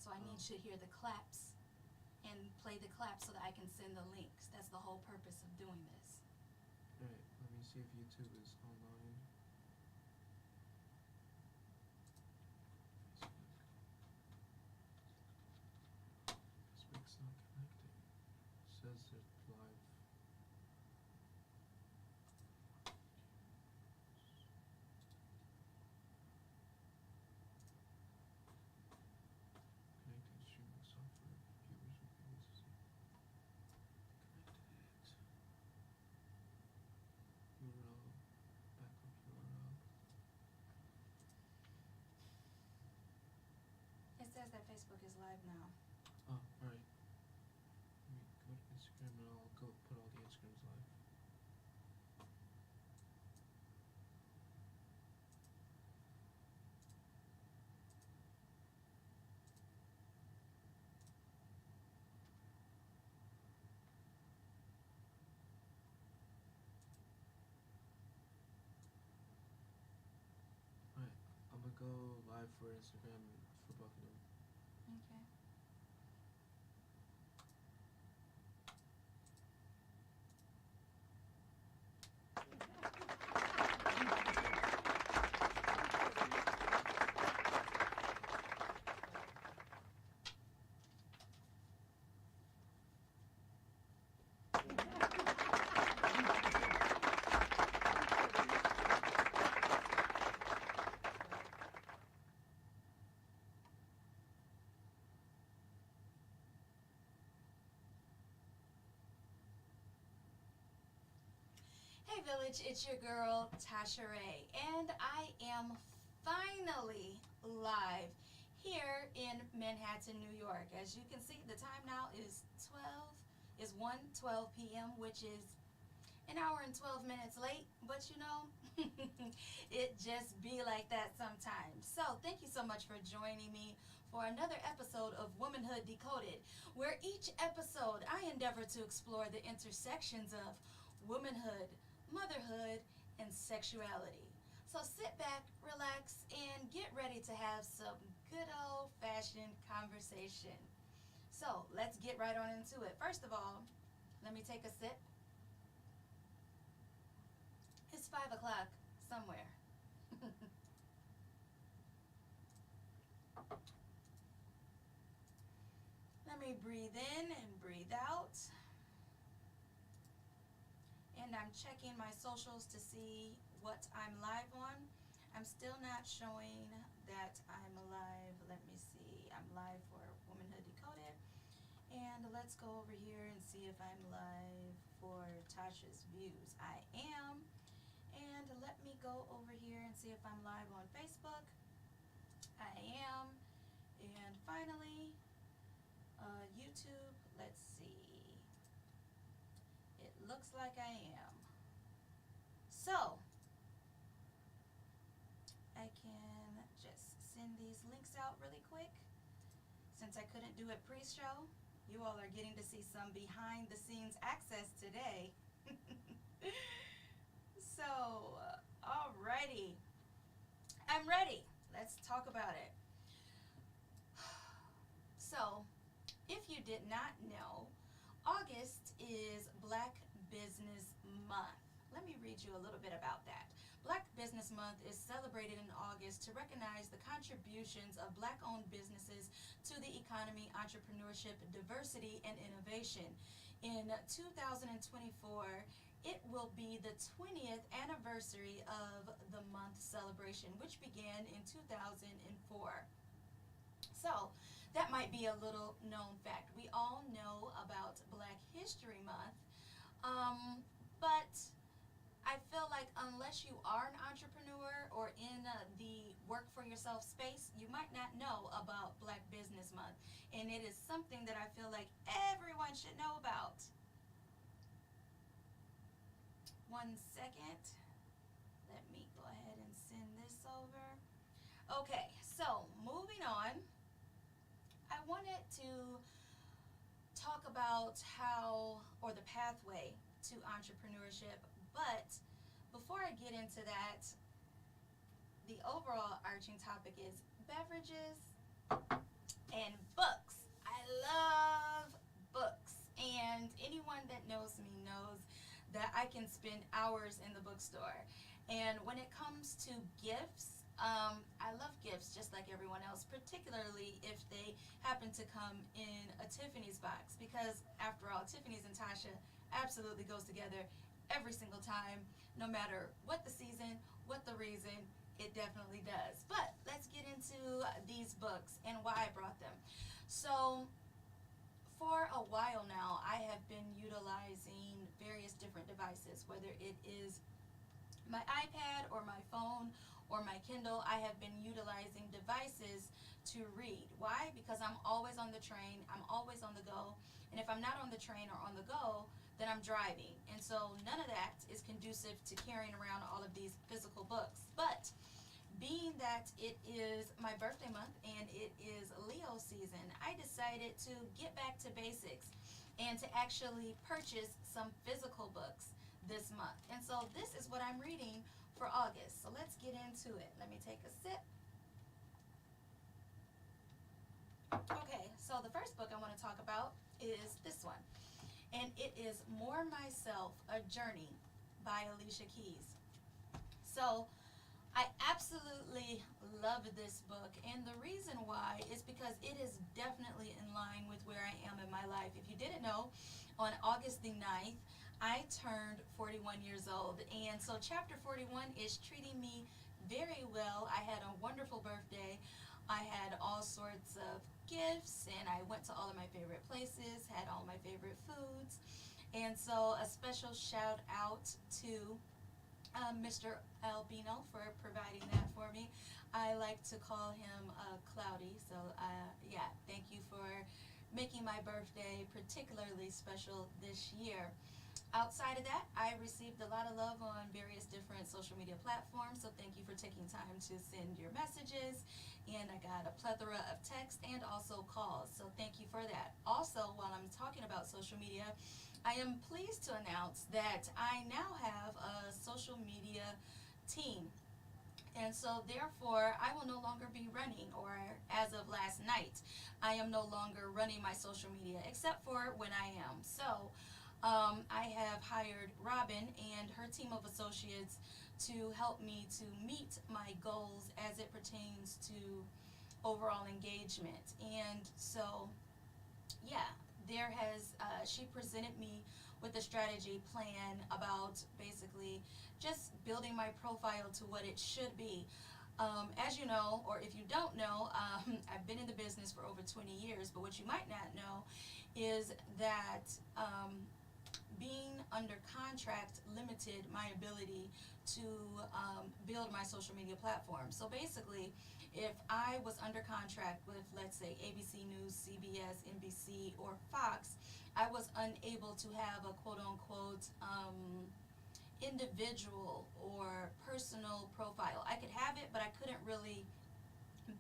So I need you to hear the claps and play the claps so that I can send the links. That's the whole purpose of doing this. Alright, let me see if YouTube is online. Facebook's not connecting. It says it's live. Connecting streaming software. Viewers will be able to see. Connected. URL. Backup URL. It says that Facebook is live now. Oh, alright. Let me go to Instagram and I'll go put all the Instagrams live. Alright, I'm gonna go live for Instagram for both of them. Okay. Hey Village, it's your girl Tasha Ray, and I am finally live here in Manhattan, New York. As you can see, the time now is 1:12 p.m., which is an hour and 12 minutes late, but you know, it just be like that sometimes. So thank you so much for joining me for another episode of Womanhood Decoded, where each episode I endeavor to explore the intersections of womanhood, motherhood, and sexuality. So sit back, relax, and get ready to have some good old-fashioned conversation. So let's get right on into it. First of all, let me take a sip. It's 5 o'clock somewhere. Let me breathe in and breathe out. And I'm checking my socials to see what I'm live on. I'm still not showing that I'm live. Let me see. I'm live for Womanhood Decoded. And let's go over here and see if I'm live for Tasha's Views. I am. And let me go over here and see if I'm live on Facebook. I am. And finally, YouTube. Let's see. It looks like I am. So, I can just send these links out really quick. Since I couldn't do it pre-show, you all are getting to see some behind the scenes access today. So, alrighty. I'm ready. Let's talk about it. So, if you did not know, August is Black Business Month. Let me read you a little bit about that. Black Business Month is celebrated in August to recognize the contributions of Black-owned businesses to the economy, entrepreneurship, diversity, and innovation. In 2024, it will be the 20th anniversary of the month celebration, which began in 2004. So, that might be a little known fact. We all know about Black History Month, but I feel like unless you are an entrepreneur or in the work for yourself space, you might not know about Black Business Month. And it is something that I feel like everyone should know about. 1 second. Let me go ahead and send this over. Okay, so moving on. I wanted to talk about how, or the pathway to entrepreneurship, but before I get into that, the overall arching topic is beverages and books. I love books. And anyone that knows me knows that I can spend hours in the bookstore. And when it comes to gifts, I love gifts just like everyone else, particularly if they happen to come in a Tiffany's box. Because after all, Tiffany's and Tasha absolutely goes together every single time, no matter what the season, what the reason, it definitely does. But let's get into these books and why I brought them. So, for a while now, I have been utilizing various different devices, whether it is my iPad or my phone or my Kindle. I have been utilizing devices to read. Why? Because I'm always on the train, I'm always on the go, and if I'm not on the train or on the go, then I'm driving. And so none of that is conducive to carrying around all of these physical books. But being that it is my birthday month and it is Leo season, I decided to get back to basics and to actually purchase some physical books this month. And so this is what I'm reading for August. So let's get into it. Let me take a sip. Okay, so the first book I want to talk about is this one. And it is More Myself, A Journey by Alicia Keys. So I absolutely love this book, and the reason why is because it is definitely in line with where I am in my life. If you didn't know, on August the 9th, I turned 41 years old, and so chapter 41 is treating me very well. I had a wonderful birthday. I had all sorts of gifts, and I went to all of my favorite places, had all my favorite foods, and so a special shout out to Mr. Albino for providing that for me. I like to call him Cloudy. So, yeah, thank you for making my birthday particularly special this year. Outside of that, I received a lot of love on various different social media platforms, so thank you for taking time to send your messages. And I got a plethora of texts and also calls, so thank you for that. Also, while I'm talking about social media, I am pleased to announce that I now have a social media team. And so, therefore, I will no longer be running, or as of last night, I am no longer running my social media, except for when I am. So, I have hired Robin and her team of associates to help me to meet my goals as it pertains to overall engagement. And so, yeah, she presented me with a strategy plan about basically just building my profile to what it should be. As you know, or if you don't know, I've been in the business for over 20 years, but what you might not know is that being under contract limited my ability to build my social media platform. So basically, if I was under contract with, let's say, ABC News, CBS, NBC, or Fox, I was unable to have a quote unquote individual or personal profile. I could have it, but I couldn't really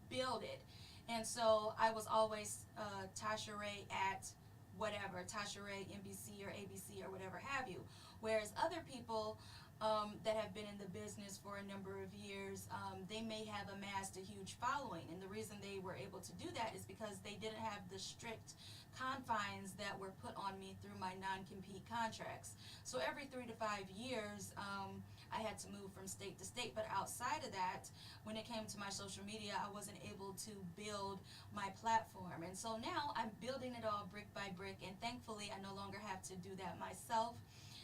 build it. And so I was always Tasha Ray at whatever, Tasha Ray, NBC or ABC or whatever have you. Whereas other people that have been in the business for a number of years, they may have amassed a huge following. And the reason they were able to do that is because they didn't have the strict confines that were put on me through my non-compete contracts. So every 3 to 5 years, I had to move from state to state. But outside of that, when it came to my social media, I wasn't able to build my platform. And so now I'm building it all brick by brick, and thankfully I no longer have to do that myself.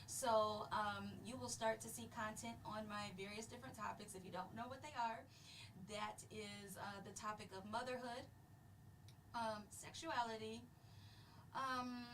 So you will start to see content on my various different topics. If you don't know what they are, that is the topic of motherhood, sexuality, um,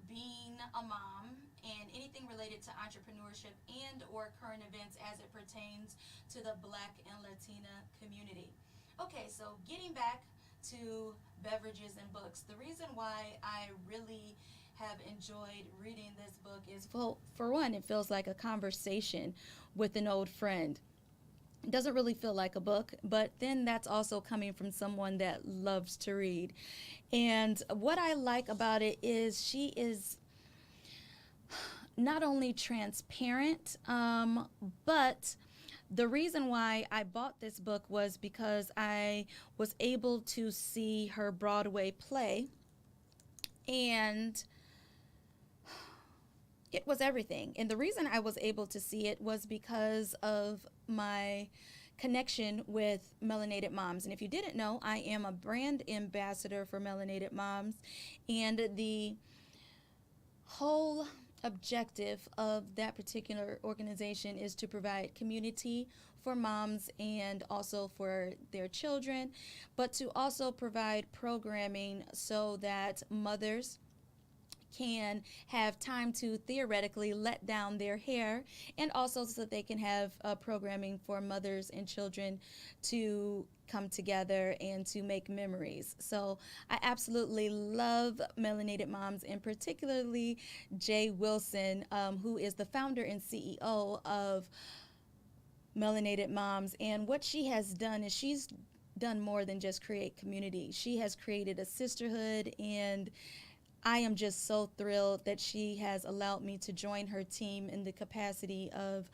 being a mom, and anything related to entrepreneurship and or current events as it pertains to the Black and Latina community. Okay, so getting back to beverages and books, the reason why I really have enjoyed reading this book is, well, for one, it feels like a conversation with an old friend. It doesn't really feel like a book, but then that's also coming from someone that loves to read. And what I like about it is she is not only transparent, but The reason why I bought this book was because I was able to see her Broadway play, and it was everything. And the reason I was able to see it was because of my connection with Melanated Moms. And if you didn't know, I am a brand ambassador for Melanated Moms, and the whole objective of that particular organization is to provide community for moms and also for their children, but to also provide programming so that mothers can have time to theoretically let down their hair, and also so that they can have programming for mothers and children to come together and to make memories. So I absolutely love Melanated Moms, and particularly Jay Wilson, who is the founder and CEO of Melanated Moms. And what she has done is she's done more than just create community. She has created a sisterhood, and I am just so thrilled that she has allowed me to join her team in the capacity of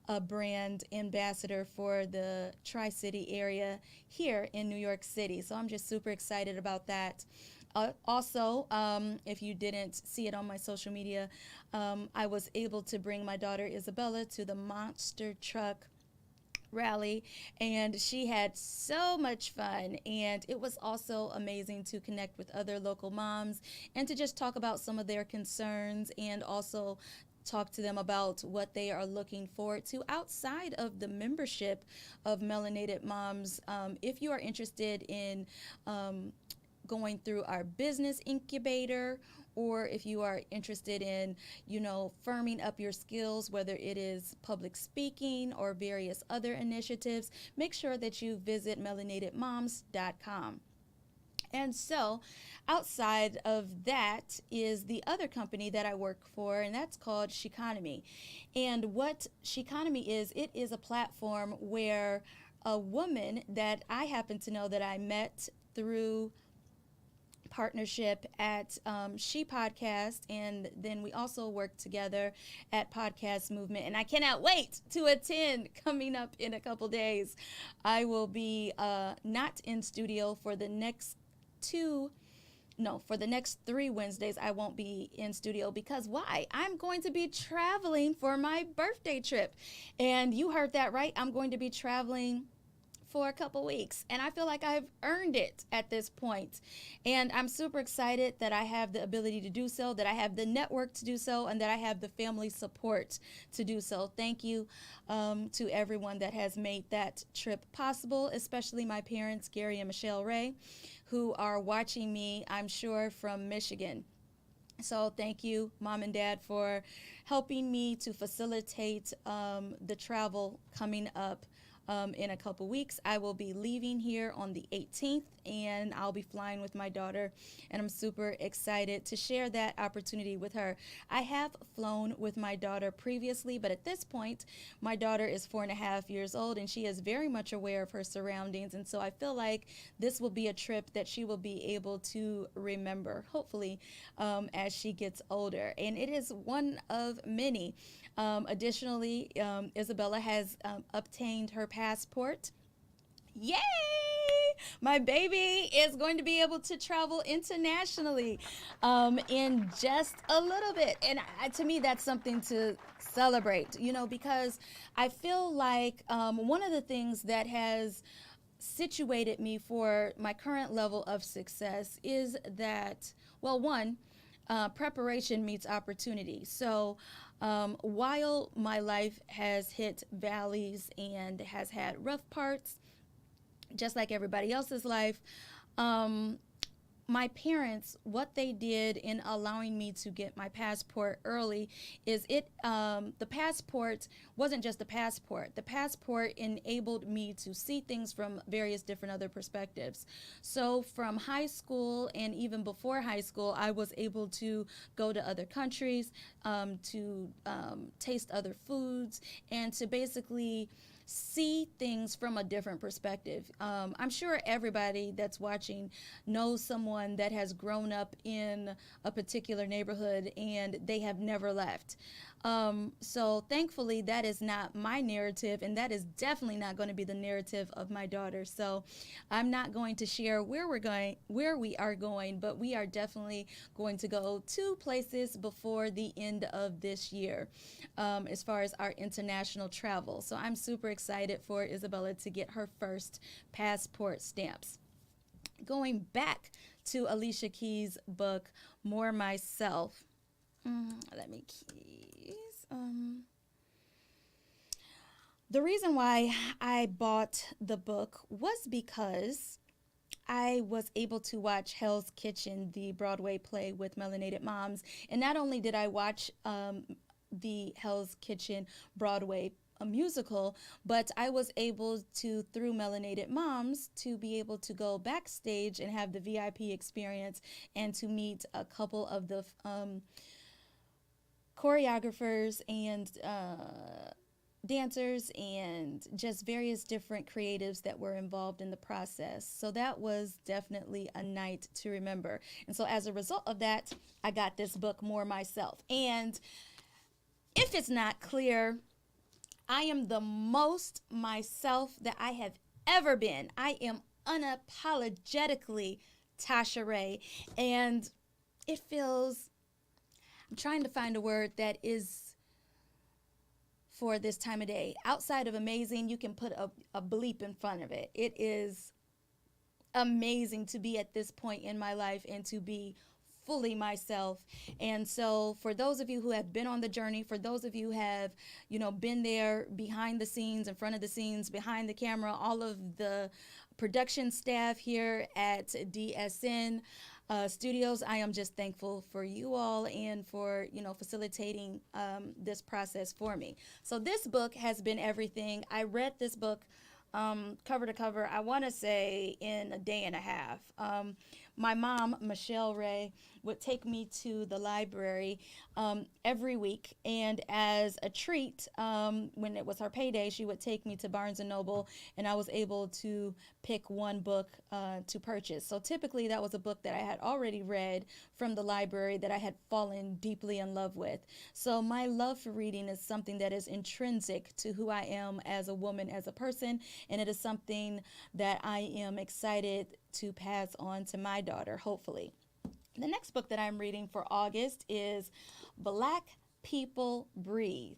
a brand ambassador for the Tri-City area here in New York City. So I'm just super excited about that. Also, if you didn't see it on my social media, I was able to bring my daughter Isabella to the Monster Truck rally, and she had so much fun. And it was also amazing to connect with other local moms and to just talk about some of their concerns, and also talk to them about what they are looking forward to outside of the membership of Melanated Moms. If you are interested in going through our business incubator, or if you are interested in, firming up your skills, whether it is public speaking or various other initiatives, make sure that you visit melanatedmoms.com. And so outside of that is the other company that I work for, and that's called Sheconomy. And what Sheconomy is, it is a platform where a woman that I happen to know that I met through partnership at She Podcast, and then we also work together at Podcast Movement, and I cannot wait to attend coming up in a couple days. I will be not in studio for the next for the next 3 Wednesdays. I won't be in studio because why? I'm going to be traveling for my birthday trip, and you heard that right. I'm going to be traveling for a couple weeks, and I feel like I've earned it at this point. And I'm super excited that I have the ability to do so, that I have the network to do so, and that I have the family support to do so. Thank you to everyone that has made that trip possible, especially my parents, Gary and Michelle Ray, who are watching me, I'm sure, from Michigan. So thank you, Mom and Dad, for helping me to facilitate the travel coming up. In a couple weeks. I will be leaving here on the 18th, and I'll be flying with my daughter, and I'm super excited to share that opportunity with her. I have flown with my daughter previously, but at this point, my daughter is 4.5 years old, and she is very much aware of her surroundings, and so I feel like this will be a trip that she will be able to remember, hopefully, as she gets older, and it is one of many. Additionally, Isabella has obtained her passport. Yay! My baby is going to be able to travel internationally in just a little bit. And to me, that's something to celebrate, because I feel like one of the things that has situated me for my current level of success is that, well, one, preparation meets opportunity. So while my life has hit valleys and has had rough parts, just like everybody else's life, my parents, what they did in allowing me to get my passport early is the passport wasn't just a passport. The passport enabled me to see things from various different other perspectives. So from high school and even before high school, I was able to go to other countries, to taste other foods, and to basically see things from a different perspective. I'm sure everybody that's watching knows someone that has grown up in a particular neighborhood and they have never left. So thankfully, that is not my narrative, and that is definitely not going to be the narrative of my daughter. So I'm not going to share where we're going, where we are going, but we are definitely going to go two places before the end of this year, as far as our international travel. So I'm super excited for Isabella to get her first passport stamps. Going back to Alicia Keys' book, More Myself. Let me keys. The reason why I bought the book was because I was able to watch Hell's Kitchen, the Broadway play with melanated moms. And not only did I watch the Hell's Kitchen Broadway a musical, but I was able to, through Melanated Moms, to be able to go backstage and have the VIP experience and to meet a couple of the choreographers and dancers and just various different creatives that were involved in the process. So that was definitely a night to remember. And so as a result of that, I got this book, More Myself. And if it's not clear, I am the most myself that I have ever been. I am unapologetically Tasha Ray. And it feels, I'm trying to find a word that is for this time of day. Outside of amazing, you can put a bleep in front of it. It is amazing to be at this point in my life and to be fully myself. And so for those of you who have been on the journey, for those of you who have, been there behind the scenes, in front of the scenes, behind the camera, all of the production staff here at DSN Studios, I am just thankful for you all and for, facilitating this process for me. So this book has been everything. I read this book cover to cover, I want to say in a day and a half. My mom, Michelle Ray, would take me to the library every week, and as a treat, when it was her payday, she would take me to Barnes & Noble, and I was able to pick one book to purchase. So typically that was a book that I had already read from the library that I had fallen deeply in love with. So my love for reading is something that is intrinsic to who I am as a woman, as a person, and it is something that I am excited to pass on to my daughter, hopefully. The next book that I'm reading for August is Black People Breathe.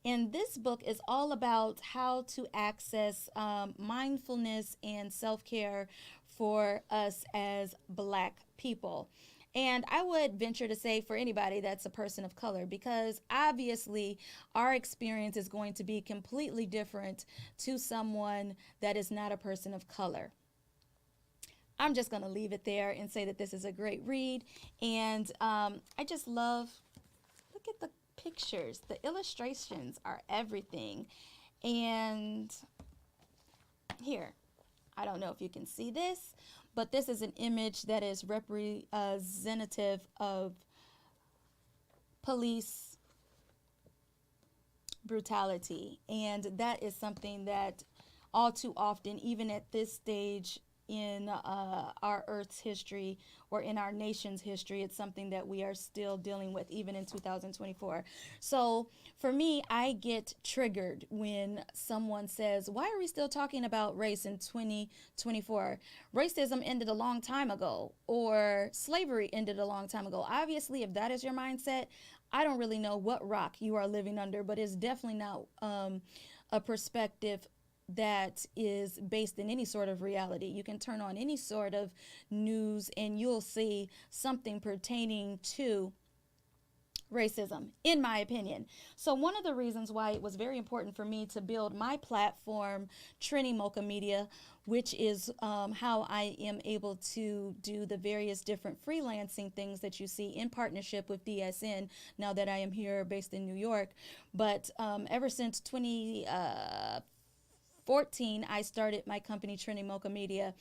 And this book is all about how to access mindfulness and self-care for us as Black people. And I would venture to say for anybody that's a person of color, because obviously our experience is going to be completely different to someone that is not a person of color. I'm just going to leave it there and say that this is a great read. And I just love, look at the pictures. The illustrations are everything. And here, I don't know if you can see this, but this is an image that is representative of police brutality. And that is something that all too often, even at this stage in our Earth's history or in our nation's history, it's something that we are still dealing with even in 2024. So for me, I get triggered when someone says, why are we still talking about race in 2024? Racism ended a long time ago, or slavery ended a long time ago. Obviously, if that is your mindset, I don't really know what rock you are living under, but it's definitely not a perspective that is based in any sort of reality. You can turn on any sort of news and you'll see something pertaining to racism, in my opinion. So one of the reasons why it was very important for me to build my platform, Trini Mocha Media, which is how I am able to do the various different freelancing things that you see in partnership with DSN now that I am here based in New York. But ever since 2015, 14, I started my company, Trending Mocha Media.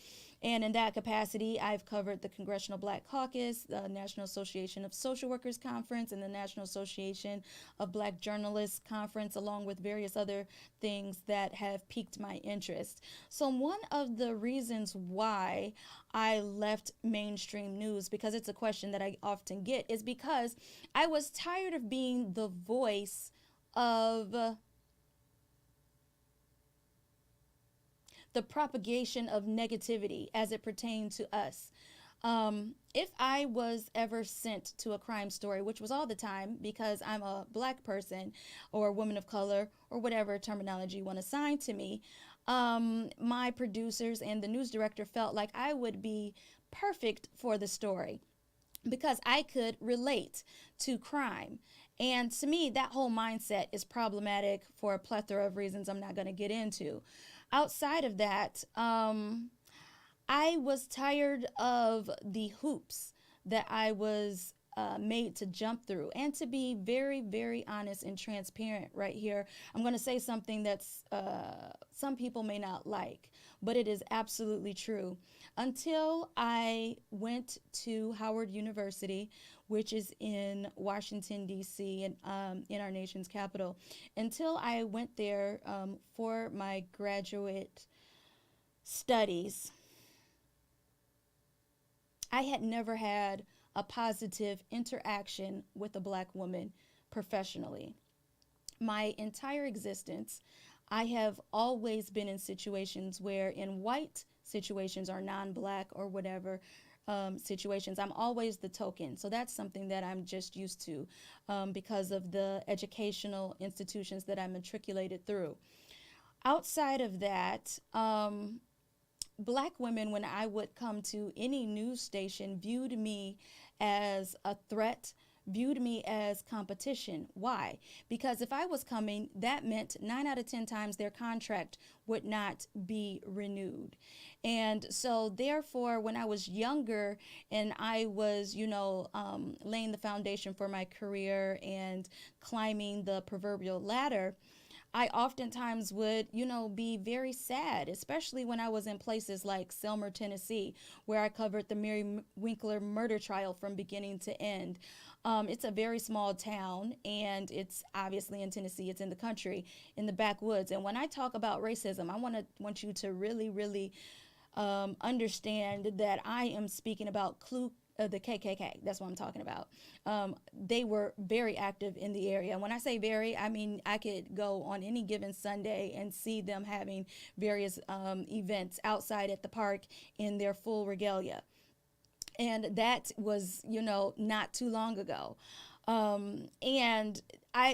And in that capacity, I've covered the Congressional Black Caucus, the National Association of Social Workers Conference, and the National Association of Black Journalists Conference, along with various other things that have piqued my interest. So one of the reasons why I left mainstream news, because it's a question that I often get, is because I was tired of being the voice of the propagation of negativity as it pertained to us. If I was ever sent to a crime story, which was all the time because I'm a black person or a woman of color or whatever terminology you want to assign to me, my producers and the news director felt like I would be perfect for the story because I could relate to crime. And to me, that whole mindset is problematic for a plethora of reasons I'm not going to get into. Outside of that, I was tired of the hoops that I was made to jump through. And to be very, very honest and transparent right here, I'm going to say something that's some people may not like, but it is absolutely true. Until I went to Howard University, which is in Washington, D.C., and in our nation's capital, until I went there for my graduate studies, I had never had a positive interaction with a black woman professionally. My entire existence, I have always been in situations where, in white situations or non-black or whatever situations, I'm always the token. So that's something that I'm just used to because of the educational institutions that I matriculated through. Outside of that, black women, when I would come to any news station, viewed me as a threat, viewed me as competition. Why? Because if I was coming, that meant 9 out of 10 times their contract would not be renewed. And so therefore, when I was younger and I was, laying the foundation for my career and climbing the proverbial ladder, I oftentimes would, be very sad, especially when I was in places like Selmer, Tennessee, where I covered the Mary Winkler murder trial from beginning to end. It's a very small town, and it's obviously in Tennessee. It's in the country, in the backwoods. And when I talk about racism, I want you to really, really understand that I am speaking about the KKK. That's what I'm talking about. They were very active in the area. When I say very, I mean I could go on any given Sunday and see them having various events outside at the park in their full regalia. And that was, not too long ago. And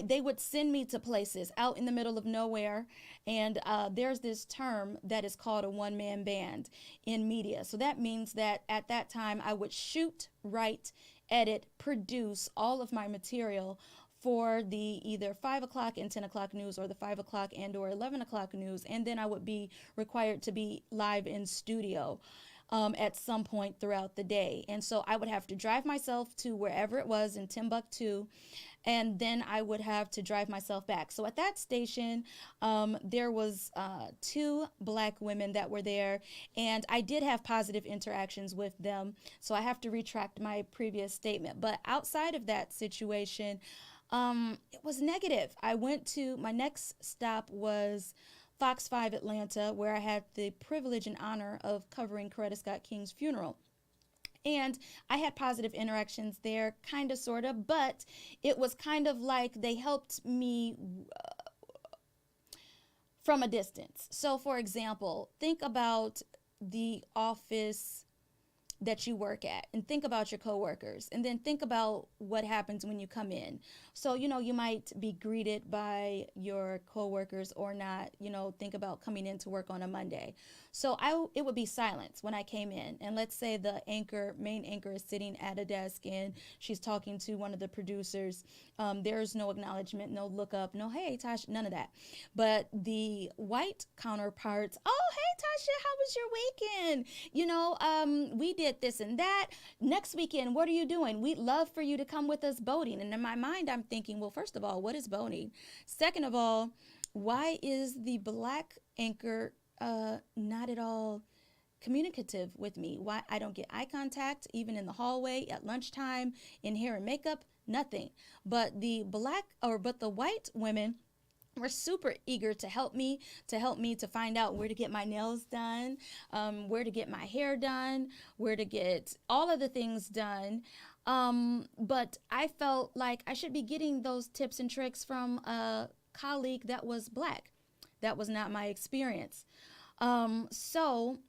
they would send me to places out in the middle of nowhere. And there's this term that is called a one-man band in media. So that means that at that time I would shoot, write, edit, produce all of my material for the either 5 o'clock and 10 o'clock news or the 5 o'clock and or 11 o'clock news. And then I would be required to be live in studio at some point throughout the day. And so I would have to drive myself to wherever it was in Timbuktu, and then I would have to drive myself back. So at that station, there was 2 black women that were there, and I did have positive interactions with them. So I have to retract my previous statement. But outside of that situation, it was negative. My next stop was Fox 5 Atlanta, where I had the privilege and honor of covering Coretta Scott King's funeral. And I had positive interactions there, kind of, sort of, but it was kind of like they helped me from a distance. So, for example, think about the office that you work at and think about your coworkers, and then think about what happens when you come in. So, you might be greeted by your coworkers or not. Think about coming into work on a Monday. So it would be silence when I came in. And let's say the main anchor is sitting at a desk and she's talking to one of the producers. There's no acknowledgement, no look up, no, hey, Tasha, none of that. But the white counterparts, oh, hey, Tasha, how was your weekend? We did this and that. Next weekend, what are you doing? We'd love for you to come with us boating. And in my mind, I'm thinking, well, first of all, what is boating? Second of all, why is the black anchor not at all communicative with me. Why I don't get eye contact even in the hallway, at lunchtime, in hair and makeup, nothing. But the white women were super eager to help me to find out where to get my nails done, where to get my hair done, where to get all of the things done. But I felt like I should be getting those tips and tricks from a colleague that was black. That was not my experience. So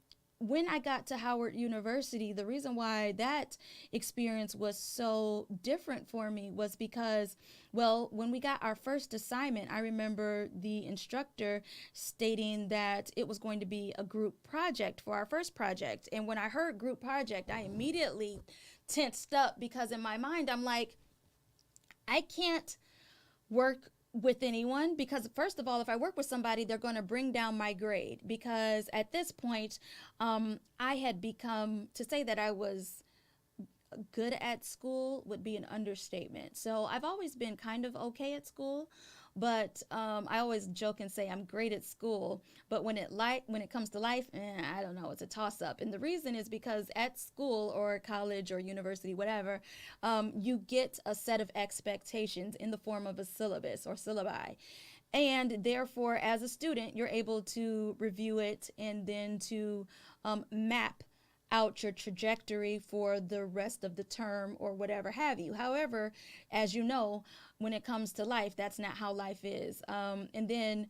when I got to Howard University, the reason why that experience was so different for me was because, well, when we got our first assignment, I remember the instructor stating that it was going to be a group project for our first project. And when I heard group project, I immediately tensed up because in my mind, I'm like, I can't work with anyone because first of all, if I work with somebody, they're going to bring down my grade because at this point, I had become, to say that I was good at school would be an understatement. So I've always been kind of okay at school, but I always joke and say I'm great at school. But when it comes to life, I don't know. It's a toss up, and the reason is because at school or college or university, whatever, you get a set of expectations in the form of a syllabus or syllabi. And therefore, as a student, you're able to review it and then to map out your trajectory for the rest of the term or whatever have you. However, as you know, when it comes to life, that's not how life is. And then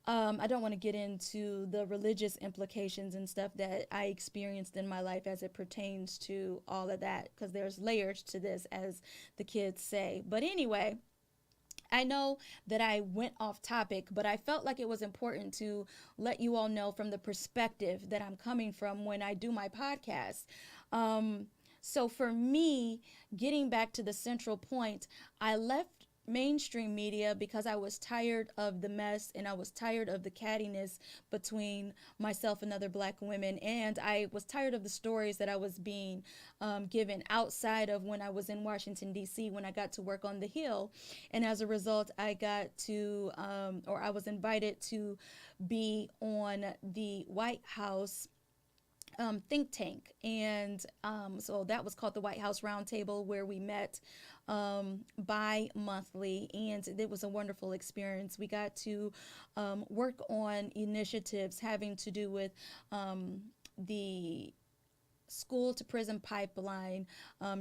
I don't want to get into the religious implications and stuff that I experienced in my life as it pertains to all of that, because there's layers to this, as the kids say. But anyway, I know that I went off topic, but I felt like it was important to let you all know from the perspective that I'm coming from when I do my podcast. So for me, getting back to the central point, I left mainstream media because I was tired of the mess and I was tired of the cattiness between myself and other black women, and I was tired of the stories that I was being given outside of when I was in Washington D.C. when I got to work on the Hill. And as a result, I got to or I was invited to be on the White House think tank, and so that was called the White House Roundtable, where we met bi-monthly, and it was a wonderful experience. We got to work on initiatives having to do with the school to prison pipeline,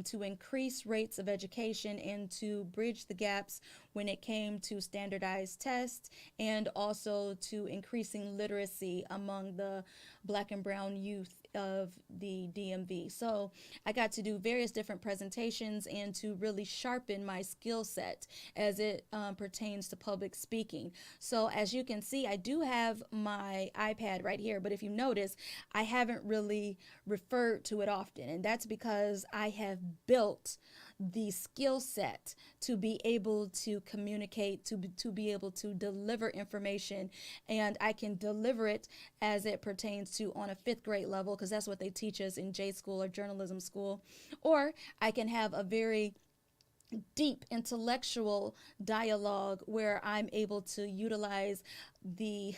to increase rates of education and to bridge the gaps when it came to standardized tests, and also to increasing literacy among the black and brown youth of the DMV. So I got to do various different presentations and to really sharpen my skill set as it pertains to public speaking. So as you can see, I do have my iPad right here, but if you notice, I haven't really referred to it often, and that's because I have built the skill set to be able to communicate, to be able to deliver information, and I can deliver it as it pertains to on a 5th grade level, because that's what they teach us in J school or journalism school, or I can have a very deep intellectual dialogue where I'm able to utilize the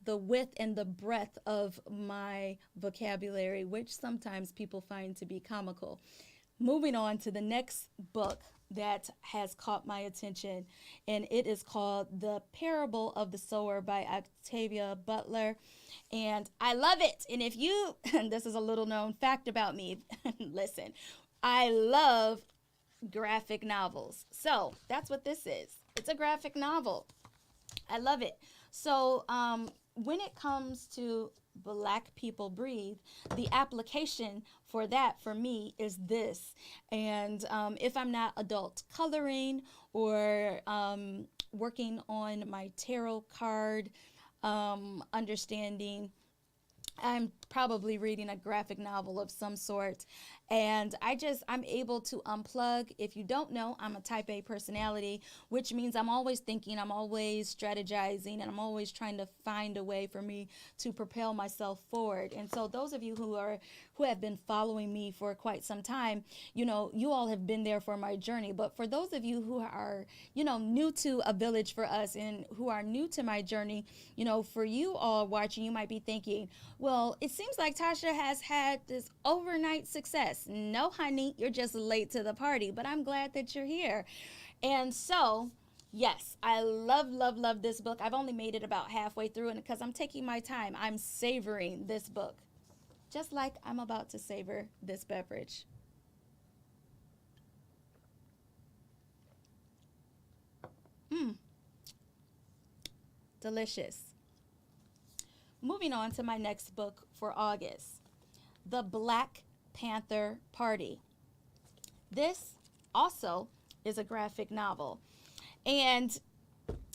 the width and the breadth of my vocabulary, which sometimes people find to be comical. Moving on to the next book that has caught my attention, and it is called The Parable of the Sower by Octavia Butler, and I love it. And if you, and this is a little known fact about me, listen, I love graphic novels. So that's what this is. It's a graphic novel. I love it. So when it comes to Black People Breathe, the application for that for me is this. And if I'm not adult coloring or working on my tarot card, understanding I'm probably reading a graphic novel of some sort. And I'm able to unplug. If you don't know, I'm a type A personality, which means I'm always thinking, I'm always strategizing, and I'm always trying to find a way for me to propel myself forward. And so those of you who have been following me for quite some time, you all have been there for my journey. But for those of you who are, new to A Village for Us and who are new to my journey, for you all watching, you might be thinking, well, it seems like Tasha has had this overnight success. No, honey, you're just late to the party, but I'm glad that you're here. And so, yes, I love, love, love this book. I've only made it about halfway through, and because I'm taking my time, I'm savoring this book, just like I'm about to savor this beverage. Mmm, delicious. Moving on to my next book for August, The Black Panther Party. This also is a graphic novel. And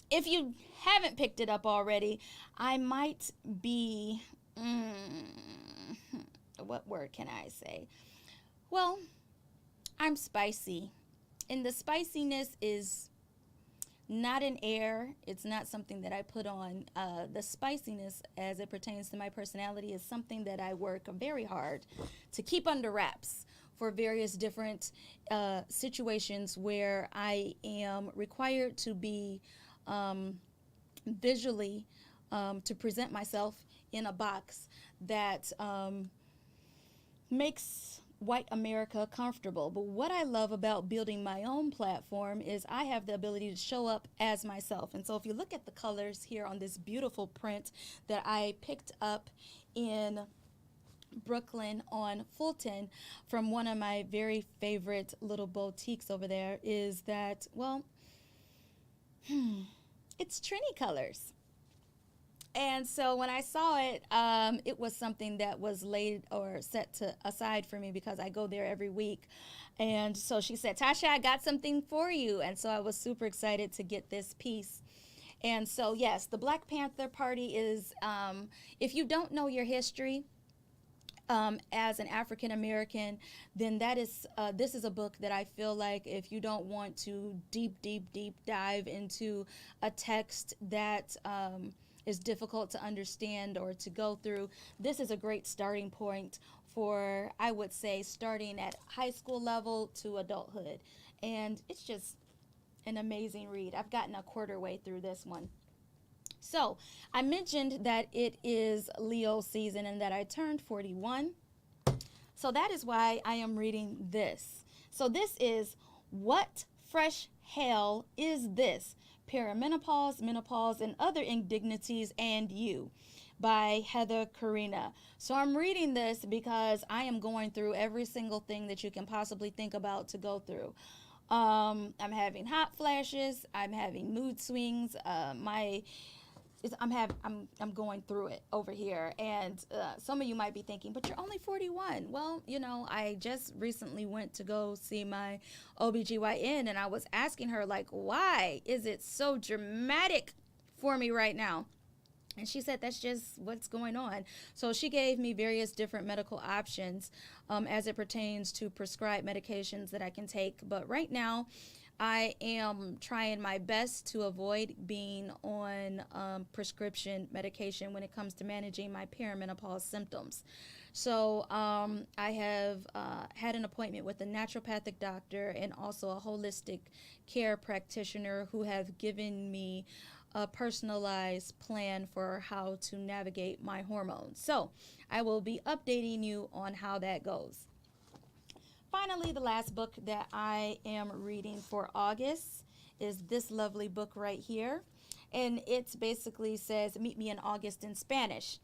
if you haven't picked it up already, I might be, what word can I say? Well, I'm spicy. And the spiciness is not an air. It's not something that I put on. The spiciness, as it pertains to my personality, is something that I work very hard to keep under wraps for various different situations where I am required to be visually to present myself in a box that makes white America comfortable. But what I love about building my own platform is I have the ability to show up as myself. And so if you look at the colors here on this beautiful print that I picked up in Brooklyn on Fulton from one of my very favorite little boutiques over there, is that, well, it's Trini colors. And so when I saw it, it was something that was laid or set to aside for me because I go there every week. And so she said, Tasha, I got something for you. And so I was super excited to get this piece. And so, yes, the Black Panther Party is, if you don't know your history, as an African American, then this is a book that I feel like if you don't want to deep dive into a text that is difficult to understand or to go through, this is a great starting point for, I would say, starting at high school level to adulthood. And it's just an amazing read. I've gotten a quarter way through this one. So I mentioned that it is Leo season and that I turned 41. So that is why I am reading this. So this is What Fresh Hell Is This? Perimenopause, Menopause, and Other Indignities and You by Heather Karina. So I'm reading this because I am going through every single thing that you can possibly think about to go through. I'm having hot flashes. I'm having mood swings. I'm going through it over here. And some of you might be thinking, but you're only 41. Well, I just recently went to go see my OBGYN, and I was asking her, like, why is it so dramatic for me right now? And she said that's just what's going on. So she gave me various different medical options as it pertains to prescribed medications that I can take. But right now, I am trying my best to avoid being on prescription medication when it comes to managing my perimenopause symptoms. So I have had an appointment with a naturopathic doctor and also a holistic care practitioner who have given me a personalized plan for how to navigate my hormones. So I will be updating you on how that goes. Finally, the last book that I am reading for August is this lovely book right here. And it basically says, Meet Me in August in Spanish.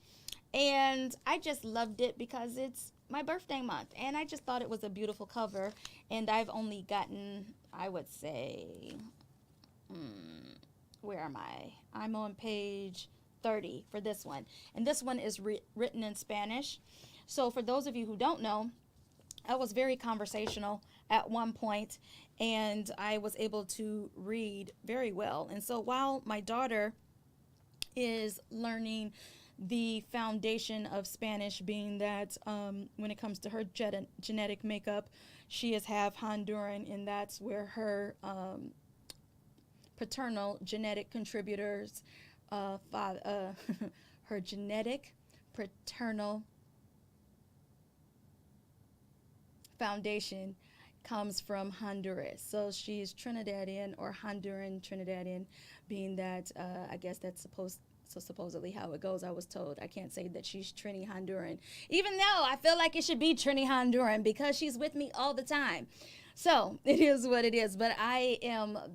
And I just loved it because it's my birthday month. And I just thought it was a beautiful cover. And I've only gotten, I would say, where am I? I'm on page 30 for this one. And this one is written in Spanish. So for those of you who don't know, I was very conversational at one point, and I was able to read very well. And so while my daughter is learning the foundation of Spanish being that when it comes to her genetic makeup, she is half Honduran, and that's where her paternal genetic contributors, her genetic paternal foundation comes from Honduras. So she's Trinidadian or Honduran Trinidadian, being that I guess that's supposedly how it goes. I was told I can't say that she's Trini Honduran, even though I feel like it should be Trini Honduran because she's with me all the time. So it is what it is. But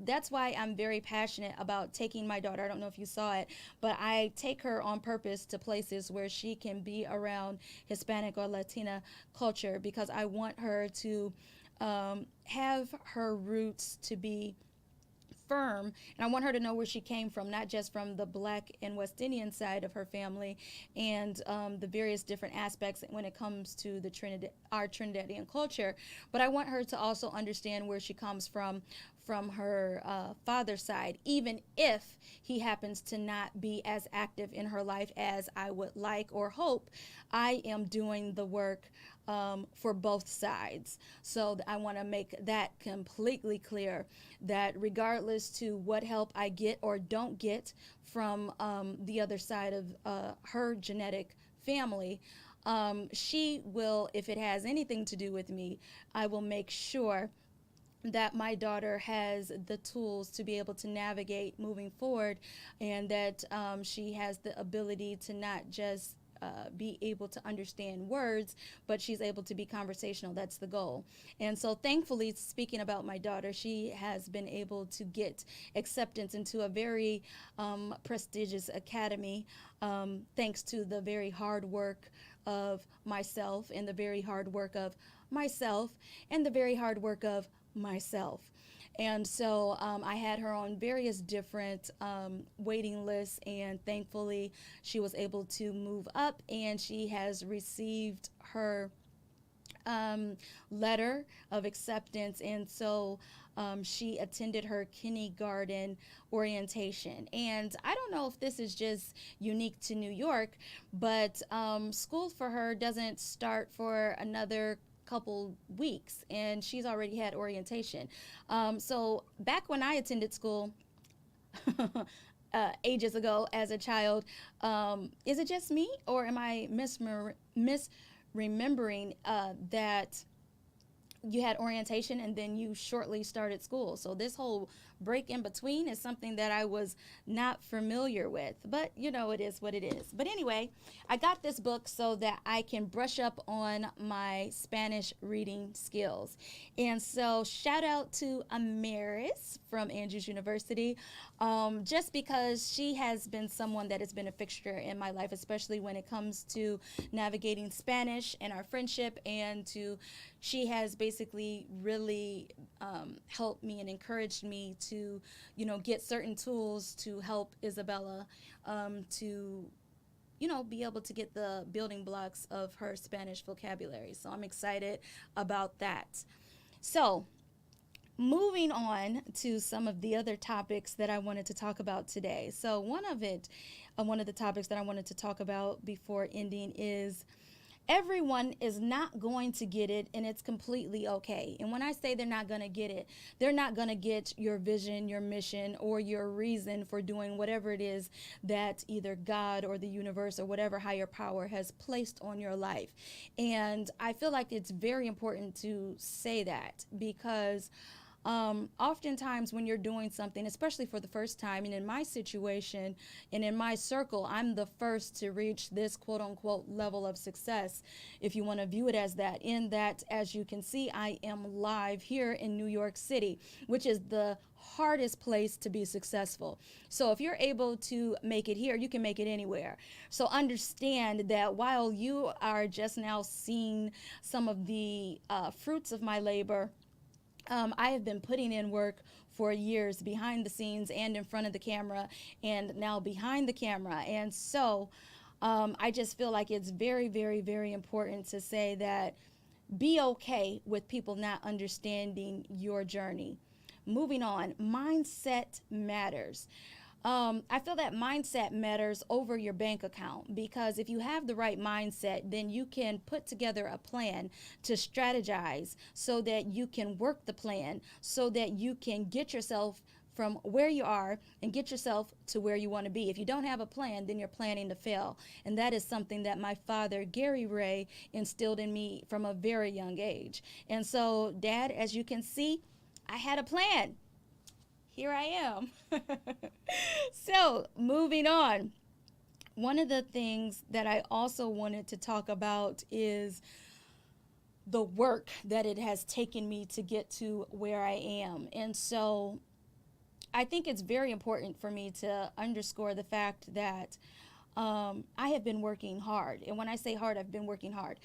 that's why I'm very passionate about taking my daughter. I don't know if you saw it, but I take her on purpose to places where she can be around Hispanic or Latina culture, because I want her to have her roots to be firm, and I want her to know where she came from, not just from the Black and West Indian side of her family and the various different aspects when it comes to our Trinidadian culture, but I want her to also understand where she comes from her father's side, even if he happens to not be as active in her life as I would like or hope. I am doing the work for both sides. So I want to make that completely clear, that regardless to what help I get or don't get from the other side of her genetic family, she will, if it has anything to do with me, I will make sure that my daughter has the tools to be able to navigate moving forward, and that she has the ability to not just be able to understand words, but she's able to be conversational. That's the goal. And so thankfully, speaking about my daughter, she has been able to get acceptance into a very prestigious academy, thanks to the very hard work of myself and the very hard work of myself and the very hard work of myself. And so I had her on various different waiting lists, and thankfully she was able to move up, and she has received her letter of acceptance. And so she attended her kindergarten orientation. And I don't know if this is just unique to New York, but school for her doesn't start for another couple weeks, and she's already had orientation. So back when I attended school ages ago as a child, is it just me, or am I misremembering that you had orientation and then you shortly started school? So this whole break in between is something that I was not familiar with, but it is what it is. But anyway, I got this book so that I can brush up on my Spanish reading skills. And so shout out to Amaris from Andrews University, just because she has been someone that has been a fixture in my life, especially when it comes to navigating Spanish and our friendship, and she has basically really helped me and encouraged me to, get certain tools to help Isabella to, be able to get the building blocks of her Spanish vocabulary. So I'm excited about that. So moving on to some of the other topics that I wanted to talk about today. So one of the topics that I wanted to talk about before ending is everyone is not going to get it, and it's completely okay. And when I say they're not going to get it, they're not going to get your vision, your mission, or your reason for doing whatever it is that either God or the universe or whatever higher power has placed on your life. And I feel like it's very important to say that, because oftentimes when you're doing something, especially for the first time, and in my situation and in my circle, I'm the first to reach this quote unquote level of success, if you want to view it as that, in that, as you can see, I am live here in New York City, which is the hardest place to be successful. So if you're able to make it here, you can make it anywhere. So understand that while you are just now seeing some of the fruits of my labor, I have been putting in work for years behind the scenes and in front of the camera, and now behind the camera. And so I just feel like it's very, very, very important to say that be okay with people not understanding your journey. Moving on, mindset matters. I feel that mindset matters over your bank account, because if you have the right mindset, then you can put together a plan to strategize so that you can work the plan so that you can get yourself from where you are and get yourself to where you want to be. If you don't have a plan, then you're planning to fail. And that is something that my father, Gary Ray, instilled in me from a very young age. And so, Dad, as you can see, I had a plan. Here I am. So, moving on. One of the things that I also wanted to talk about is the work that it has taken me to get to where I am. And so I think it's very important for me to underscore the fact that I have been working hard. And when I say hard, I've been working hard.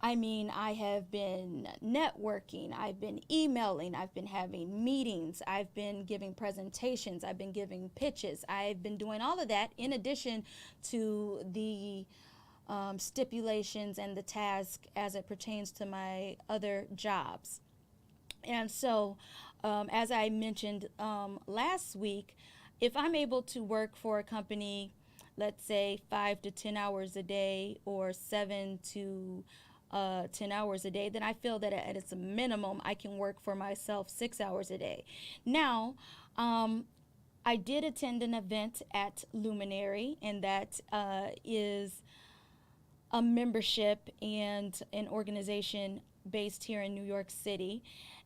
I mean, I have been networking, I've been emailing, I've been having meetings, I've been giving presentations, I've been giving pitches, I've been doing all of that in addition to the stipulations and the task as it pertains to my other jobs. And so, as I mentioned last week, if I'm able to work for a company, let's say 5 to 10 hours a day or 7 to 10 hours a day, then I feel that at its minimum, I can work for myself 6 hours a day. Now, I did attend an event at Luminary, and that is a membership and an organization based here in New York City.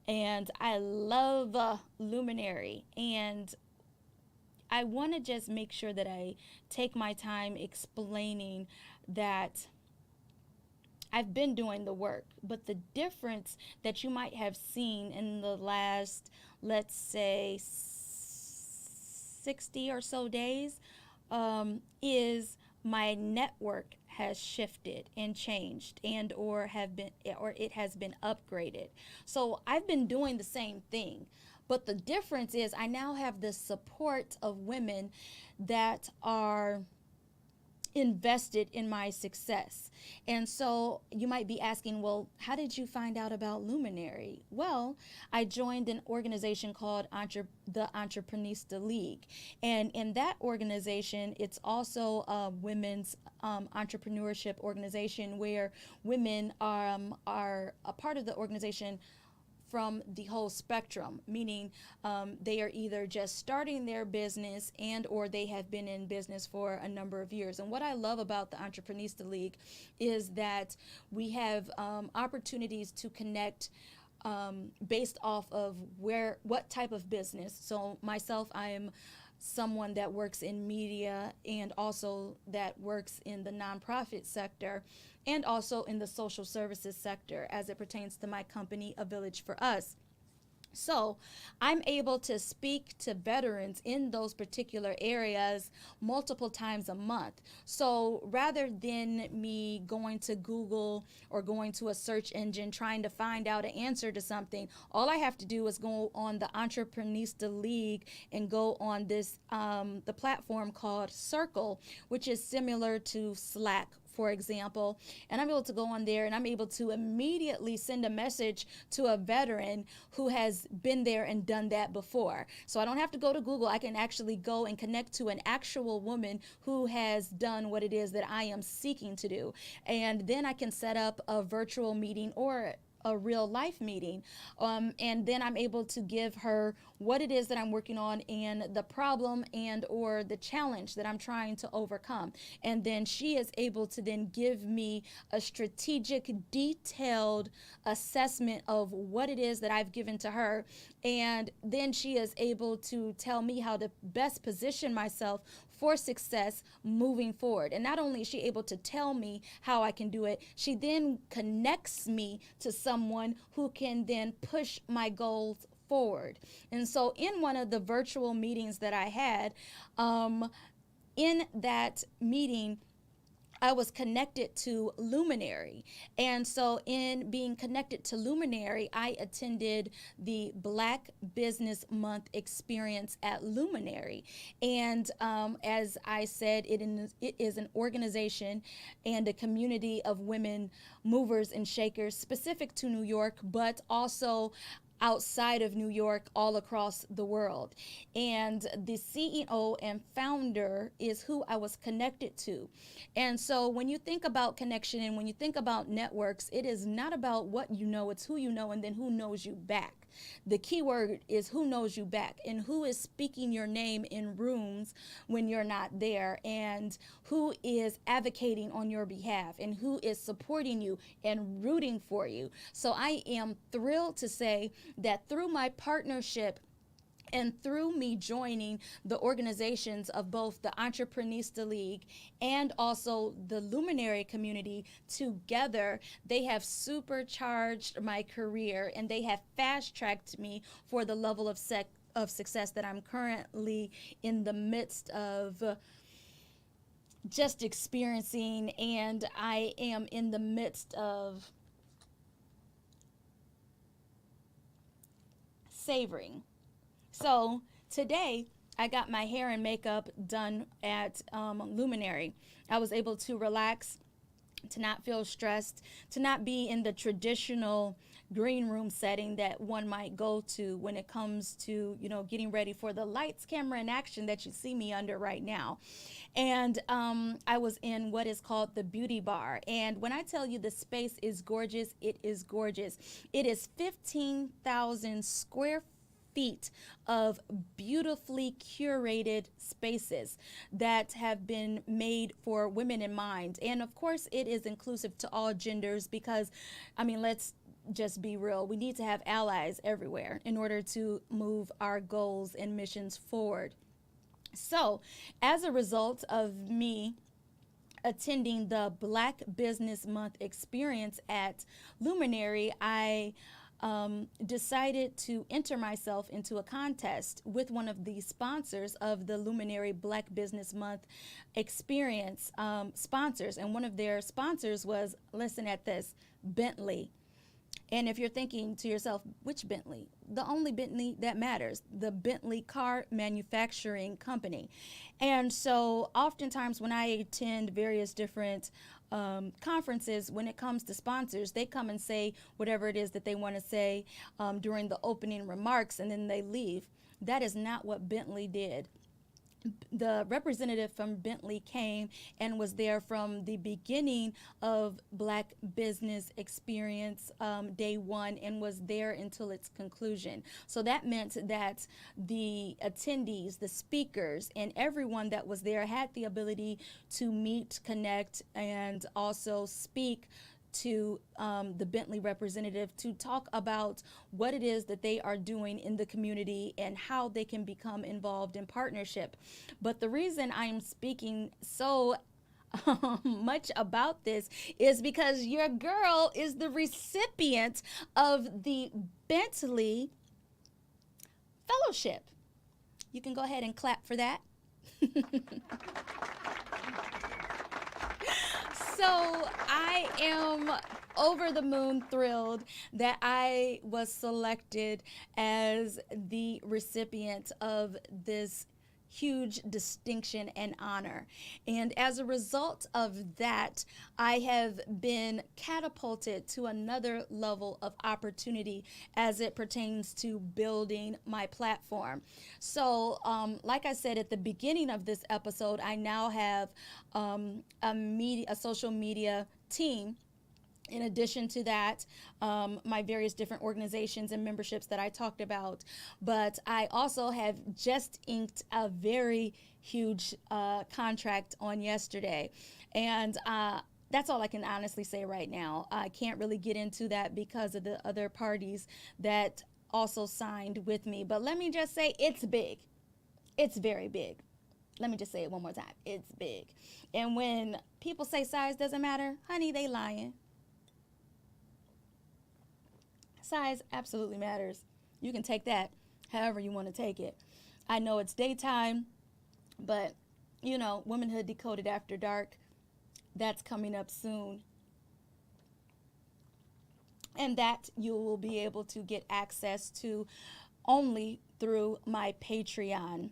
And I love Luminary, and I want to just make sure that I take my time explaining that I've been doing the work, but the difference that you might have seen in the last, let's say, 60 or so days is my network has shifted and changed, and or it has been upgraded. So I've been doing the same thing, but the difference is I now have the support of women that are invested in my success. And so you might be asking, well, how did you find out about Luminary? Well, I joined an organization called the Entreprenista League. And in that organization, it's also a women's entrepreneurship organization where women are a part of the organization from the whole spectrum, meaning they are either just starting their business and or they have been in business for a number of years. And what I love about the Entreprenista League is that we have opportunities to connect based off of what type of business. So myself, I am someone that works in media and also that works in the nonprofit sector and also in the social services sector as it pertains to my company, A Village for Us. So I'm able to speak to veterans in those particular areas multiple times a month. So rather than me going to Google or going to a search engine trying to find out an answer to something, all I have to do is go on the Entreprenista League and go on this the platform called Circle, which is similar to Slack, for example, and I'm able to go on there and I'm able to immediately send a message to a veteran who has been there and done that before. So I don't have to go to Google. I can actually go and connect to an actual woman who has done what it is that I am seeking to do. And then I can set up a virtual meeting or a real life meeting. And then I'm able to give her what it is that I'm working on and the problem and or the challenge that I'm trying to overcome. And then she is able to then give me a strategic, detailed assessment of what it is that I've given to her. And then she is able to tell me how to best position myself for success moving forward. And not only is she able to tell me how I can do it, she then connects me to someone who can then push my goals forward. And so in one of the virtual meetings that I had, in that meeting, I was connected to Luminary. And so in being connected to Luminary, I attended the Black Business Month experience at Luminary. And as I said, it is an organization and a community of women movers and shakers specific to New York, but also outside of New York, all across the world. And the CEO and founder is who I was connected to. And so when you think about connection and when you think about networks, it is not about what you know, it's who you know and then who knows you back. The key word is who knows you back and who is speaking your name in rooms when you're not there, and who is advocating on your behalf and who is supporting you and rooting for you. So I am thrilled to say that through my partnership and through me joining the organizations of both the Entreprenista League and also the Luminary community together, they have supercharged my career and they have fast-tracked me for the level of success that I'm currently in the midst of just experiencing, and I am in the midst of savoring. So today I got my hair and makeup done at Luminary. I was able to relax, to not feel stressed, to not be in the traditional green room setting that one might go to when it comes to, getting ready for the lights, camera, and action that you see me under right now. And I was in what is called the beauty bar. And when I tell you the space is gorgeous, it is gorgeous. It is 15,000 square feet of beautifully curated spaces that have been made for women in mind. And of course, it is inclusive to all genders because, let's just be real. We need to have allies everywhere in order to move our goals and missions forward. So, as a result of me attending the Black Business Month experience at Luminary, I decided to enter myself into a contest with one of the sponsors of the Luminary Black Business Month experience sponsors. And one of their sponsors was, listen at this, Bentley. And if you're thinking to yourself, which Bentley? The only Bentley that matters, the Bentley car manufacturing company. And so oftentimes when I attend various different conferences, when it comes to sponsors, they come and say whatever it is that they want to say during the opening remarks, and then they leave. That is not what Bentley did. The representative from Bentley came and was there from the beginning of Black Business Experience day one and was there until its conclusion. So that meant that the attendees, the speakers, and everyone that was there had the ability to meet, connect, and also speak to the Bentley representative to talk about what it is that they are doing in the community and how they can become involved in partnership. But the reason I'm speaking so much about this is because your girl is the recipient of the Bentley Fellowship. You can go ahead and clap for that. So I am over the moon thrilled that I was selected as the recipient of this huge distinction and honor. And as a result of that, I have been catapulted to another level of opportunity as it pertains to building my platform. So, like I said at the beginning of this episode, I now have a social media team. In addition to that, my various different organizations and memberships that I talked about. But I also have just inked a very huge contract on yesterday. And that's all I can honestly say right now. I can't really get into that because of the other parties that also signed with me. But let me just say it's big. It's very big. Let me just say it one more time. It's big. And when people say size doesn't matter, honey, they lying. Size absolutely matters. You can take that however you want to take it. I know it's daytime, but WomenHood Decoded After Dark, that's coming up soon. And that you will be able to get access to only through my Patreon.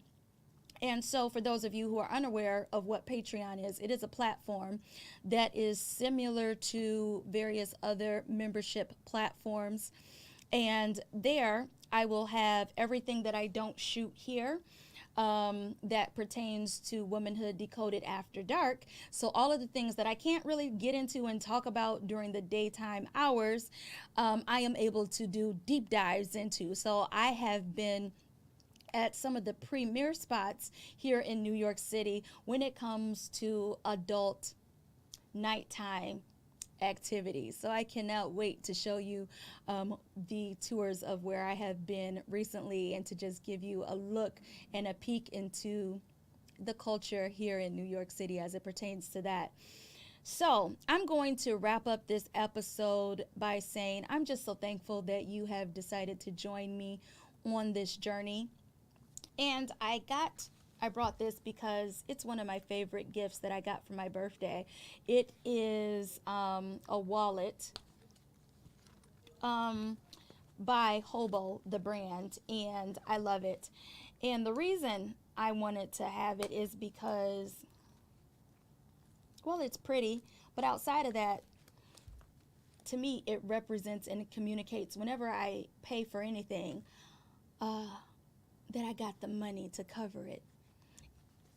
And so for those of you who are unaware of what Patreon is, it is a platform that is similar to various other membership platforms. And there I will have everything that I don't shoot here, that pertains to Womanhood Decoded After Dark. So all of the things that I can't really get into and talk about during the daytime hours, I am able to do deep dives into. So I have been at some of the premier spots here in New York City when it comes to adult nighttime activities. So I cannot wait to show you the tours of where I have been recently, and to just give you a look and a peek into the culture here in New York City as it pertains to that. So I'm going to wrap up this episode by saying I'm just so thankful that you have decided to join me on this journey. And I brought this because it's one of my favorite gifts that I got for my birthday. It is a wallet by Hobo, the brand, and I love it. And the reason I wanted to have it is because, well, it's pretty, but outside of that, to me, it represents and it communicates whenever I pay for anything, that I got the money to cover it.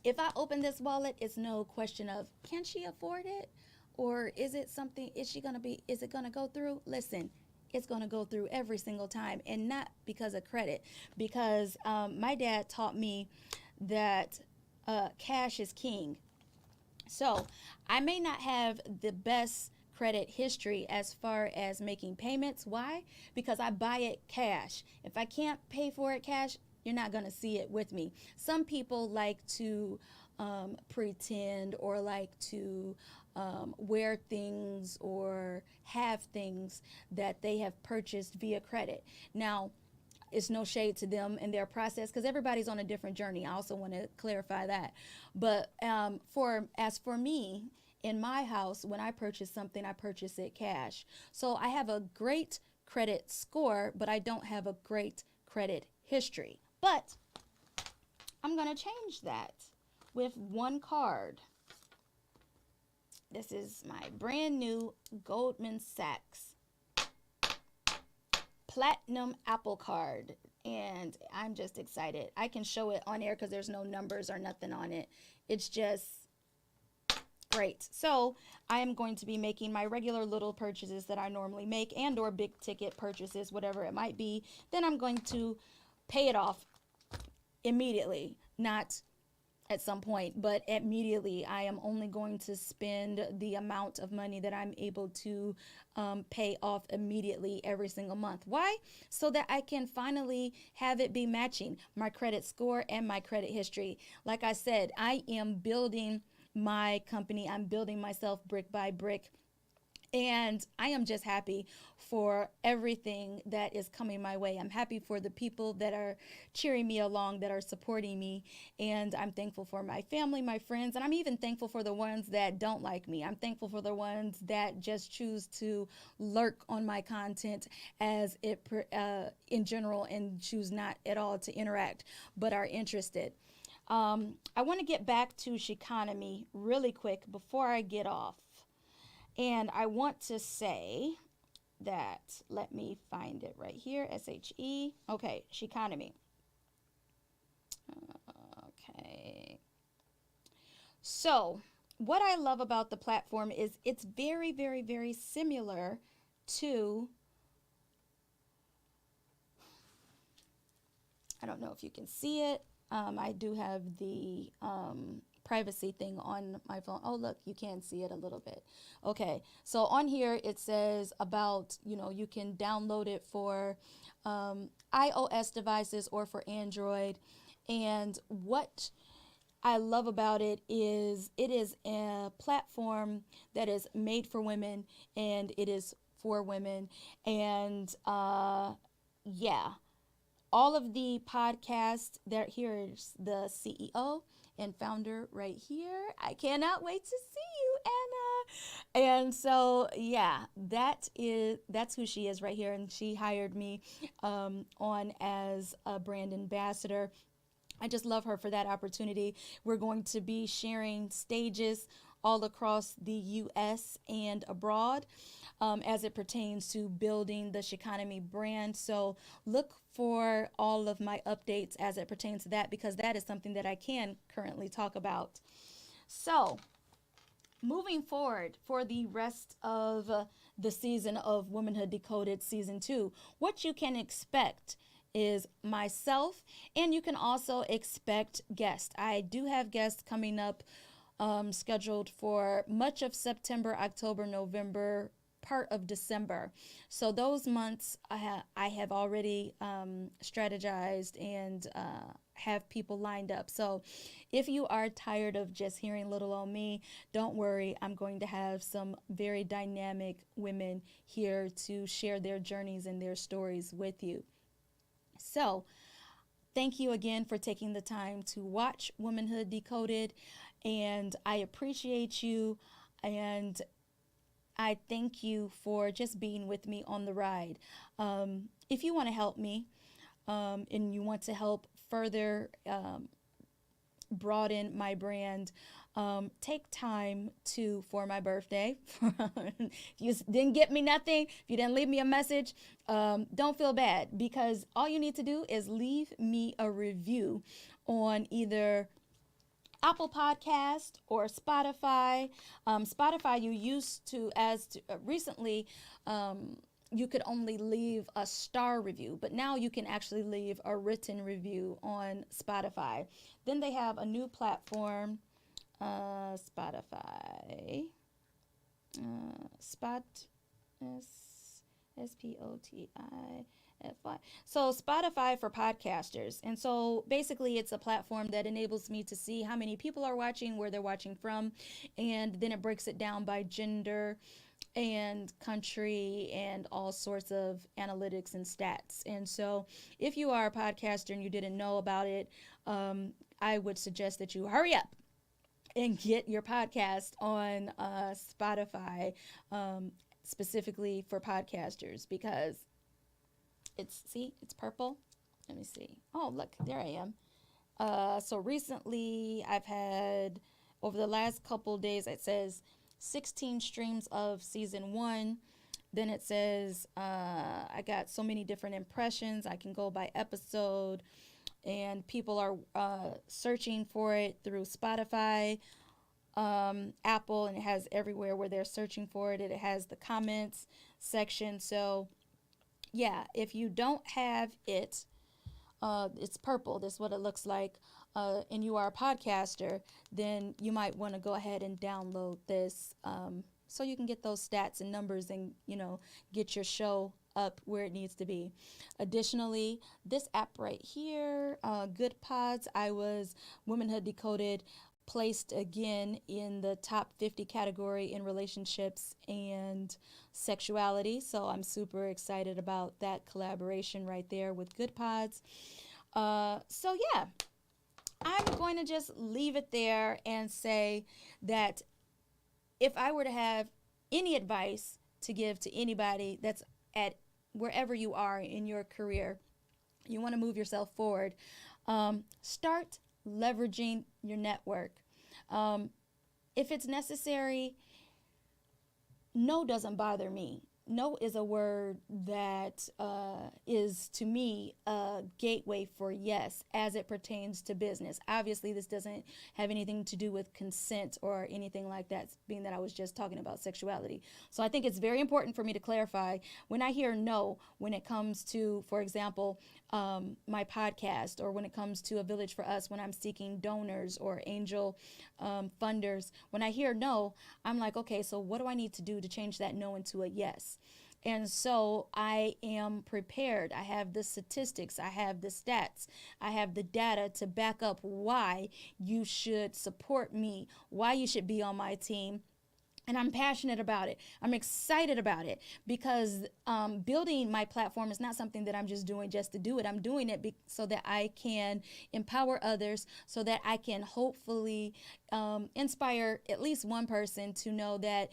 If I open this wallet, it's no question of, can she afford it? Or is it something, is it going to go through? Listen, it's going to go through every single time, and not because of credit, because my dad taught me that cash is king. So I may not have the best credit history as far as making payments. Why? Because I buy it cash. If I can't pay for it cash, you're not going to see it with me. Some people like to pretend, or like to wear things or have things that they have purchased via credit. Now, it's no shade to them and their process, because everybody's on a different journey. I also want to clarify that. But as for me, in my house, when I purchase something, I purchase it cash. So I have a great credit score, but I don't have a great credit history. But I'm going to change that with one card. This is my brand new Goldman Sachs Platinum Apple card, and I'm just excited. I can show it on air because there's no numbers or nothing on it. It's just great. So I am going to be making my regular little purchases that I normally make, and or big ticket purchases, whatever it might be. Then I'm going to pay it off immediately, not at some point, but immediately. I am only going to spend the amount of money that I'm able to pay off immediately every single month. Why? So that I can finally have it be matching my credit score and my credit history. Like I said, I am building my company. I'm building myself brick by brick. And I am just happy for everything that is coming my way. I'm happy for the people that are cheering me along, that are supporting me. And I'm thankful for my family, my friends. And I'm even thankful for the ones that don't like me. I'm thankful for the ones that just choose to lurk on my content as it in general, and choose not at all to interact, but are interested. I want to get back to Sheconomy really quick before I get off. And I want to say that, let me find it right here, SHE. Okay, Sheconomy. Okay. So, what I love about the platform is it's very, very, very similar to, I don't know if you can see it. I do have the privacy thing on my phone. Oh, look, you can see it a little bit. Okay, so on here it says about, you can download it for iOS devices or for Android. And what I love about it is a platform that is made for women, and it is for women. And yeah, all of the podcasts, here's the CEO and founder right here. I cannot wait to see you, Anna. And so, yeah, that's who she is right here. And she hired me on as a brand ambassador. I just love her for that opportunity. We're going to be sharing stages all across the U.S. and abroad, as it pertains to building the Sheconomy brand. So look for all of my updates as it pertains to that, because that is something that I can currently talk about. So moving forward for the rest of the season of Womanhood Decoded Season 2, what you can expect is myself, and you can also expect guests. I do have guests coming up, scheduled for much of September, October, November, part of December. So those months I have already strategized and have people lined up. So if you are tired of just hearing little old me, don't worry. I'm going to have some very dynamic women here to share their journeys and their stories with you. So thank you again for taking the time to watch Womanhood Decoded, and I appreciate you, and I thank you for just being with me on the ride. If you want to help me, and you want to help further broaden my brand, take time for my birthday. If you didn't get me nothing, if you didn't leave me a message, don't feel bad, because all you need to do is leave me a review on either Apple Podcast or Spotify. Spotify, you used to, recently, you could only leave a star review, but now you can actually leave a written review on Spotify. Then they have a new platform, Spotify, Spotify. So Spotify for podcasters. And so basically it's a platform that enables me to see how many people are watching, where they're watching from, and then it breaks it down by gender and country and all sorts of analytics and stats. And so if you are a podcaster and you didn't know about it, I would suggest that you hurry up and get your podcast on Spotify, specifically for podcasters, because it's purple. Let me see. Oh, look, there I am. So recently I've had, over the last couple days, it says 16 streams of season 1. Then it says I got so many different impressions. I can go by episode, and people are searching for it through Spotify, Apple, and it has everywhere where they're searching for it. It has the comments section. So yeah, if you don't have it, it's purple. That's what it looks like. And you are a podcaster, then you might want to go ahead and download this, so you can get those stats and numbers and, get your show up where it needs to be. Additionally, this app right here, Good Pods, Womanhood Decoded placed again in the top 50 category in relationships and sexuality. So I'm super excited about that collaboration right there with Good Pods. So yeah, I'm going to just leave it there and say that if I were to have any advice to give to anybody that's at wherever you are in your career, you want to move yourself forward, start leveraging your network. If it's necessary, no doesn't bother me. No is a word that is, to me, a gateway for yes as it pertains to business. Obviously, this doesn't have anything to do with consent or anything like that, being that I was just talking about sexuality. So I think it's very important for me to clarify when I hear no, when it comes to, for example, my podcast, or when it comes to A Village for Us, when I'm seeking donors or angel funders. When I hear no, I'm like, okay, so what do I need to do to change that no into a yes? And so I am prepared. I have the statistics, I have the stats, I have the data to back up why you should support me, why you should be on my team. And I'm passionate about it. I'm excited about it, because building my platform is not something that I'm just doing just to do it. I'm doing it so that I can empower others, so that I can hopefully inspire at least one person to know that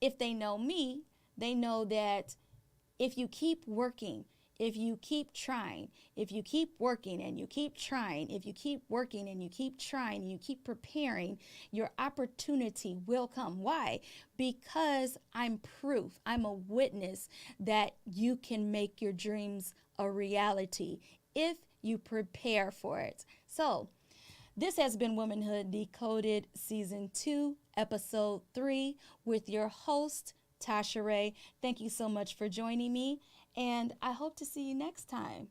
if they know me, they know that if you keep working, if you keep trying, if you keep working and you keep trying, if you keep working and you keep trying, and you keep preparing, your opportunity will come. Why? Because I'm proof, I'm a witness that you can make your dreams a reality if you prepare for it. So, this has been Womanhood Decoded Season 2, Episode 3, with your host, Tasha Ray. Thank you so much for joining me, and I hope to see you next time.